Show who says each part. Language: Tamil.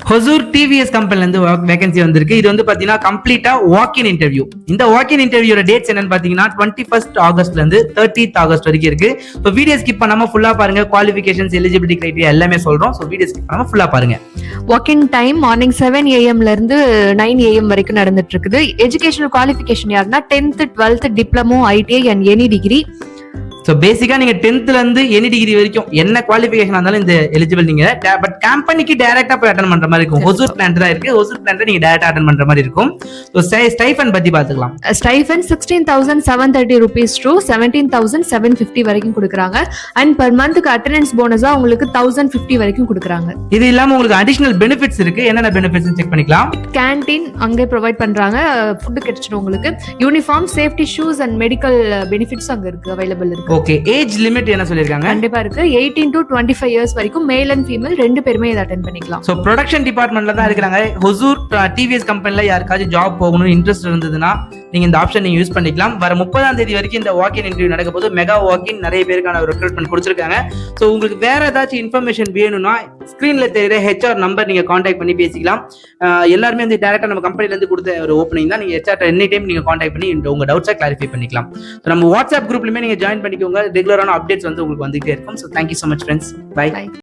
Speaker 1: ஹொசூர் டிவிஎஸ் கம்பெனில இருந்து வேகன்சி வந்திருக்கு. இது வந்து பாத்தீங்கன்னா கம்ப்ளீட்டா வாக் இன் இன்டர்வியூ. இந்த வாக் இன் இன்டர்வியூட டேட்ஸ் என்னன்னு பாத்தீங்கன்னா 21 ஆகஸ்ட்ல இருந்து 30 ஆகஸ்ட் வரைக்கும் இருக்கு. ஸோ வீடியோ ஸ்கிப் பண்ணாம ஃபுல்லா பாருங்க. குவாலிஃபிகேஷன்ஸ், எலிஜிபிலிட்டி கிரைட்டீரியா எல்லாமே சொல்றோம். ஸோ வீடியோ ஸ்கிப் பண்ணாம ஃபுல்லா பாருங்க.
Speaker 2: வாக்கிங் டைம் மார்னிங் 7 AM இருந்து 9 AM வரைக்கும் நடந்துட்டு இருக்குது. எஜுகேஷனல் குவாலிஃபிகேஷன் யாருன்னா 10th 12th diploma, ITI and any degree.
Speaker 1: So பேசிக்கா நீங்க 10th இருந்து எனி டிகிரி வரைக்கும் என்ன குவாலிஃபிகேஷன் இருந்தாலும் இந்த எலிஜிபிள் நீங்க. பட் கம்பெனிக்கு டைரக்டா போய் அட்டன் பண்ற மாதிரி இருக்கும். ஹொசூர் பிளான்ட் தான் இருக்கு. ஹொசூர் பிளான்ட் நீங்க டைரக்டா அட்டன் பண்ற மாதிரி இருக்கும். ஸோ ஸ்டைஃபன் பத்தி பாத்துக்கலாம்.
Speaker 2: ஸ்டைஃபன் 16,730 rupees to 17,750 வரைக்கும் கொடுக்குறாங்க. அண்ட் பர் மந்த்க்கு அட்டெண்டன்ஸ் போனஸா உங்களுக்கு 1,050 வரைக்கும் கொடுக்குறாங்க.
Speaker 1: இது இல்லாம உங்களுக்கு அடிஷனல் பெனிஃபிட்ஸ் இருக்கு. என்னென்ன பெனிஃபிட்ஸ் செக் பண்ணிக்கலாம்.
Speaker 2: கேண்டீன் அங்கே ப்ரொவைட் பண்றாங்க. ஃபுட் கிடைச்சிடும் உங்களுக்கு. Uniform, safety shoes and medical benefits அங்க இருக்கு, அவைலபிள் இருக்கு.
Speaker 1: ஓகே, ஏஜ் லிமிட் என்ன சொல்லிருக்காங்க?
Speaker 2: கண்டிப்பா இருக்கு. 18 to 25 years வரைக்கும் மேல் அண்ட் ஃபீமேல் ரெண்டு பேருமே இதை அட்டெண்ட் பண்ணிக்கலாம்.
Speaker 1: சோ ப்ரொடக்ஷன் டிபார்ட்மெண்ட்ல தான் இருக்காங்க. ஹொசூர் டிவிஎஸ் கம்பெனில யாருக்காச்சும் ஜாப் போகணும்னு இன்ட்ரெஸ்ட் இருந்ததுன்னா நீங்க இந்த ஆப்ஷன் நீங்க யூஸ் பண்ணிக்கலாம். வர 30ஆம் தேதி வரைக்கும் இந்த வாக் இன் இன்டர்வியூ நடக்க போது. மெகா வாக் இன் நிறைய பேருக்கான ரெக்ரூட்மெண்ட் கொடுத்திருக்காங்க. சோ உங்களுக்கு வேற ஏதாச்சும் இன்ஃபர்மேஷன் வேணும்னா ஸ்கிரீன்ல தெரியுற HR நம்பர் நீங்க கான்டாக்ட் பண்ணி பேசிக்கலாம். எல்லாருமே வந்து டைரக்டா நம்ம கம்பெனில இருந்து கொடுத்த ஒரு ஓப்பனிங் தான். நீங்க HR எனி டைம் நீங்க கான்டாக்ட் பண்ணி உங்க டவுட்ஸை கிளாரிஃபை பண்ணிக்கலாம். நம்ம வாட்ஸ்அப் குரூப்லயுமே நீங்க ஜாயின் பண்ணிக்கோங்க. ரெகுலரான அப்டேட்ஸ் வந்து உங்களுக்கு வந்துகிட்டே இருக்கும். So thank you so much friends. By.